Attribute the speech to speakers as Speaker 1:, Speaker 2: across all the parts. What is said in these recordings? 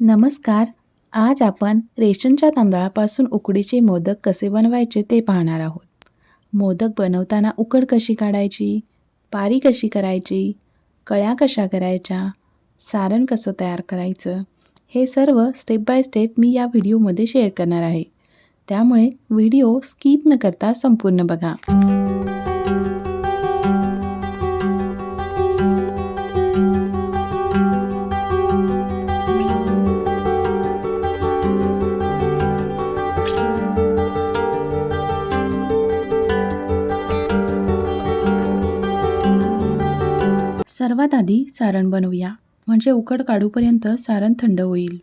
Speaker 1: नमस्कार. आज आपण रेशनच्या तांदळापासून उकडीचे मोदक कसे बनवायचे ते पाहणार आहोत. मोदक बनवताना उकड कशी काढायची, पारी कशी करायची, कळ्या कशा करायच्या, सारण कसं तयार करायचं, हे सर्व स्टेप बाय स्टेप मी या व्हिडिओमध्ये शेअर करणार आहे. त्यामुळे व्हिडिओ स्किप न करता संपूर्ण बघा. सर्वात आधी सारण बनवूया, म्हणजे उकड काढूपर्यंत सारण थंड होईल.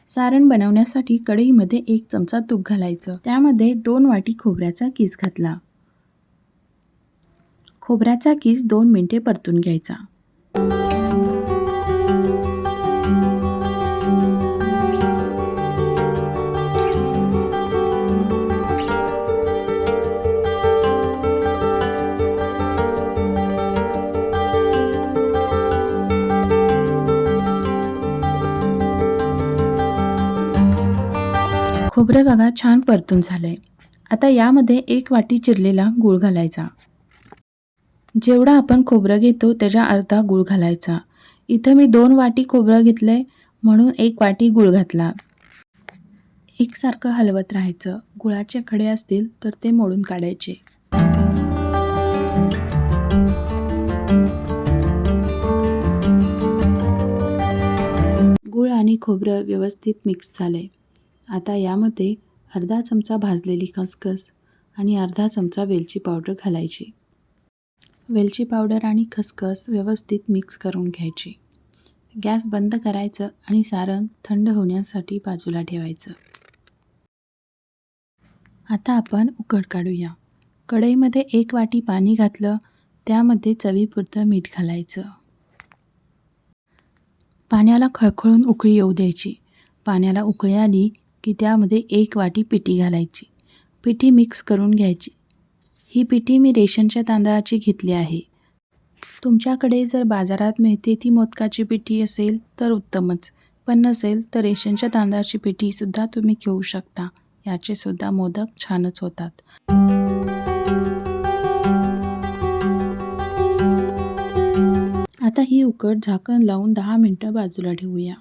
Speaker 1: सारण बनवण्यासाठी कढईमध्ये 1 चमचा तूप घालायचं. त्यामध्ये 2 वाटी खोबऱ्याचा किस घातला. खोबऱ्याचा किस 2 मिनिटे परतून घ्यायचा. खोबरं बघा छान परतून झालंय. आता यामध्ये 1 वाटी चिरलेला गूळ घालायचा. जेवढा आपण खोबरं घेतो त्याच्या अर्धा गूळ घालायचा. इथं मी 2 वाटी खोबरं घेतलंय म्हणून 1 वाटी गूळ घातला. एकसारखं हलवत राहायचं. गुळाचे खडे असतील तर ते मोडून काढायचे. गूळ आणि खोबरं व्यवस्थित मिक्स झालंय. आता यामध्ये अर्धा चमचा भाजलेली खसखस आणि अर्धा चमचा वेलची पावडर घालायची. वेलची पावडर आणि खसखस व्यवस्थित मिक्स करून घ्यायची. गॅस बंद करायचं आणि सारण थंड होण्यासाठी बाजूला ठेवायचं. आता आपण उकड काढूया. कढईमध्ये 1 वाटी पाणी घातलं. त्यामध्ये चवीपुरतं मीठ घालायचं. पाण्याला खळखळून उकळी येऊ द्यायची. पाण्याला उकळी आली की त्यामध्ये 1 वाटी पिठी घालायची. पिठी मिक्स करून घ्यायची. ही पिठी मी रेशनच्या तांदळाची घेतली आहे. तुमच्याकडे जर बाजारात मिळते ती मोदकाची पिठी असेल तर उत्तमच, पण नसेल तर रेशनच्या तांदळाची पिठीसुद्धा तुम्ही घेऊ शकता. याचे सुद्धा मोदक छानच होतात. आता ही उकड झाकण लावून 10 मिनिटं बाजूला ठेवूया.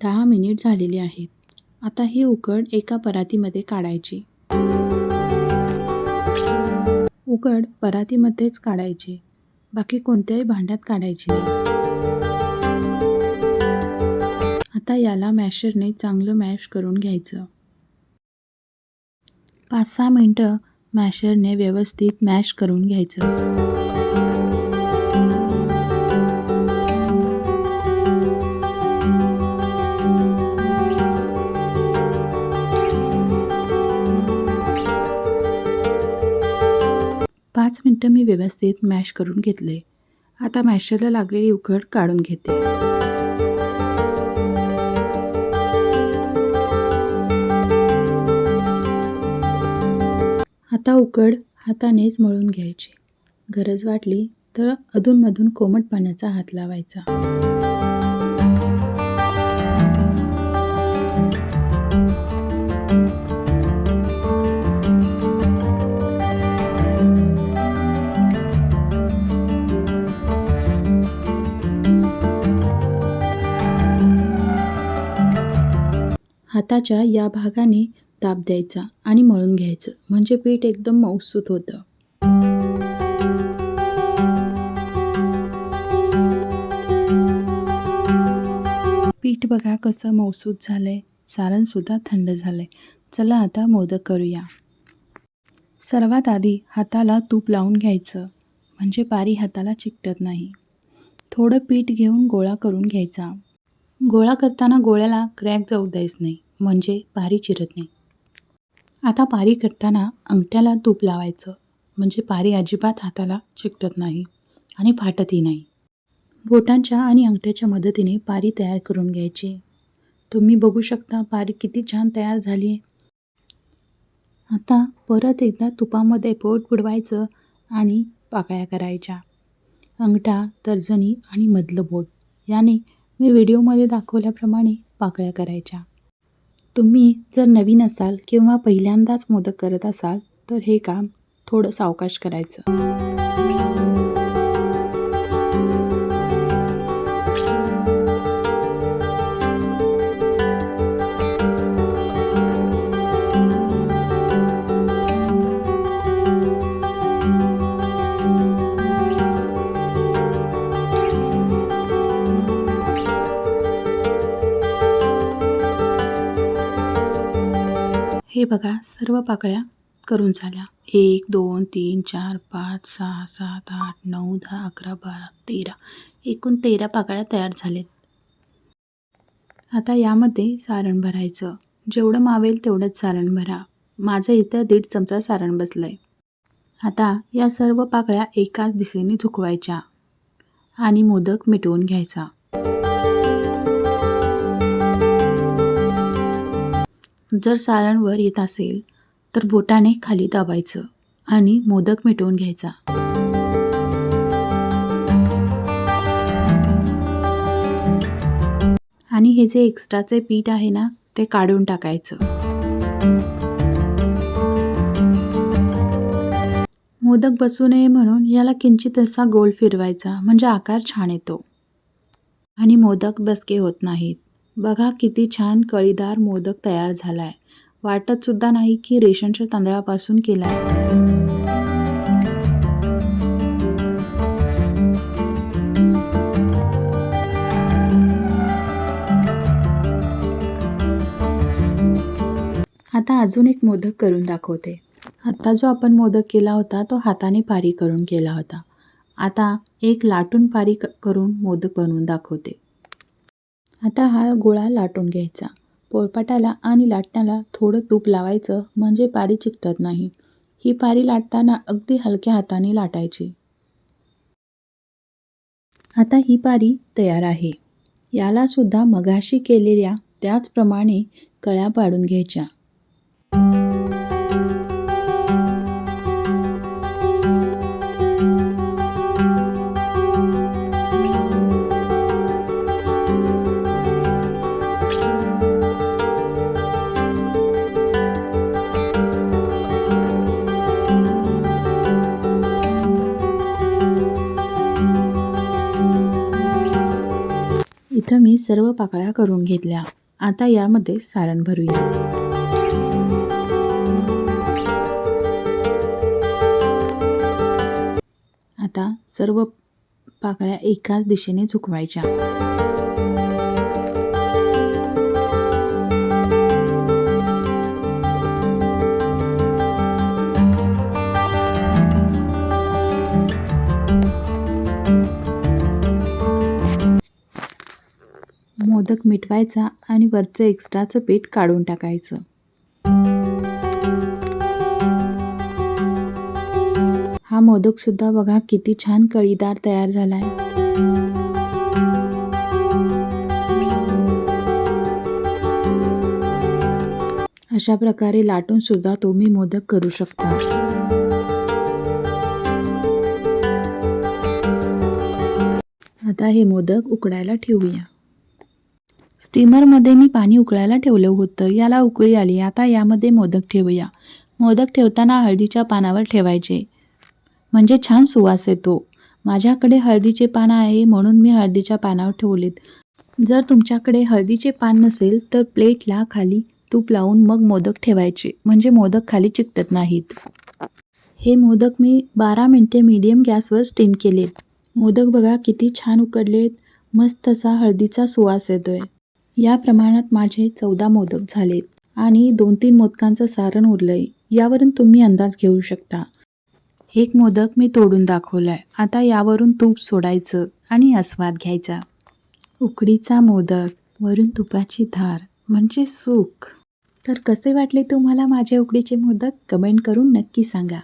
Speaker 1: 10 मिनिट झालेली आहेत. आता ही उकड एका परातीमध्ये काढायची. उकड परातीमध्येच काढायची, बाकी कोणत्याही भांड्यात काढायची नाही. आता याला मॅशरने चांगलं मॅश करून घ्यायचं. 5-6 मिनिटं मॅशरने व्यवस्थित मॅश करून घ्यायचं. पाच मिनिटं मी व्यवस्थित मॅश करून घेतले. आता मॅशरला लागलेली उकड काढून घेते. आता उकड हातानेच मळून घ्यायची. गरज वाटली तर अधूनमधून कोमट पाण्याचा हात लावायचा. हाताच्या या भागाने दाब द्यायचा आणि मळून घ्यायचं, म्हणजे पीठ एकदम मऊसूत होतं. पीठ बघा कसं मऊसूत झालंय. सारणसुद्धा थंड झालंय. चला आता मोदक करूया. सर्वात आधी हाताला तूप लावून घ्यायचं, म्हणजे पारी हाताला चिकटत नाही. थोडं पीठ घेऊन गोळा करून घ्यायचा. गोळा करताना गोळ्याला क्रॅक जाऊ द्यायच नाही, म्हणजे पारी चिरत नाही. आता पारी करताना अंगठ्याला तूप लावायचं, म्हणजे पारी अजिबात हाताला चिकटत नाही आणि फाटतही नाही. बोटांच्या आणि अंगठ्याच्या मदतीने पारी तयार करून घ्यायची. तुम्ही बघू शकता पारी किती छान तयार झाली आहे. आता परत एकदा तुपामध्ये पोट बुडवायचं आणि पाकळ्या करायच्या. अंगठा, तर्जनी आणि मधलं बोट याने मी व्हिडिओमध्ये दाखवल्याप्रमाणे पाकळ्या करायच्या. तुम्ही जर नवीन असाल किंवा पहिल्यांदाच मोदक करत असाल तर हे काम थोडं सावकाश करायचं. हे बघा, सर्व पाकळ्या करून झाल्या. 1 2 3 4 5 6 7 8 9 10 11 12 13 एकूण 13 पाकळ्या तयार झालेत. आता यामध्ये सारण भरायचं. जेवढं मावेल तेवढंच सारण भरा. माझं इथं 1.5 चमचा सारण बसलंय. आता या सर्व पाकळ्या एकाच दिशेने झुकवायच्या आणि मोदक मिटवून घ्यायचा. जर सारण वर येत असेल तर बोटाने खाली दाबायचं आणि मोदक मिटवून घ्यायचा. आणि हे जे एक्स्ट्राचे पीठ आहे ना ते काढून टाकायचं. मोदक बसू नये म्हणून याला किंचित असा गोल फिरवायचा, म्हणजे आकार छान येतो आणि मोदक बसके होत नाहीत. बघा किती छान कळीदार मोदक तयार झालाय. वाटत सुद्धा नाही की रेशनच्या तांदळापासून केलाय. आता अजून एक मोदक करून दाखवते. आता जो आपण मोदक केला होता तो हाताने पारी करून केला होता. आता एक लाटून पारी करून मोदक बनवून दाखवते. आता हा गोळा लाटून घ्यायचा. पोळपाटाला आणि लाटण्याला थोडं तूप लावायचं, म्हणजे पारी चिकटत नाही. ही पारी लाटताना अगदी हलक्या हाताने लाटायची. आता ही पारी तयार आहे. याला सुद्धा मगाशी केलेल्या त्याचप्रमाणे कळ्या पाडून घ्यायच्या. इथं मी सर्व पाकळ्या करून घेतल्या. आता यामध्ये सारण भरूया. आता सर्व पाकळ्या एकाच दिशेने झुकवायच्या. मोदक मिटवायचा आणि वरचं एक्स्ट्राचं पीठ काढून टाकायचं. हा मोदक सुद्धा बघा किती छान कळीदार तयार झालाय. अशा प्रकारे लाटून सुद्धा तुम्ही मोदक करू शकता. आता हे मोदक उकडायला ठेवूया. स्टीमरमध्ये मी पाणी उकळायला ठेवलं होतं. याला उकळी आली. आता यामध्ये मोदक ठेवूया. मोदक ठेवताना हळदीच्या पानावर ठेवायचे, म्हणजे छान सुवास येतो. माझ्याकडे हळदीचे पान आहे म्हणून मी हळदीच्या पानावर ठेवलेत. जर तुमच्याकडे हळदीचे पान नसेल तर प्लेटला खाली तूप लावून मग मोदक ठेवायचे, म्हणजे मोदक खाली चिकटत नाहीत. हे मोदक मी 12 मिनिटे मीडियम गॅसवर स्टीम केलेत. मोदक बघा किती छान उकडलेत. मस्त असा हळदीचा सुवास येतोय. या प्रमाणात माझे 14 मोदक झालेत आणि 2-3 मोदकांचं सारण उरलंय. यावरून तुम्ही अंदाज घेऊ शकता. एक मोदक मी तोडून दाखवलाय. आता यावरून तूप सोडायचं आणि आस्वाद घ्यायचा. उकडीचा मोदक, वरून तुपाची धार, म्हणजे सुख. तर कसे वाटले तुम्हाला माझे उकडीचे मोदक? कमेंट करून नक्की सांगा.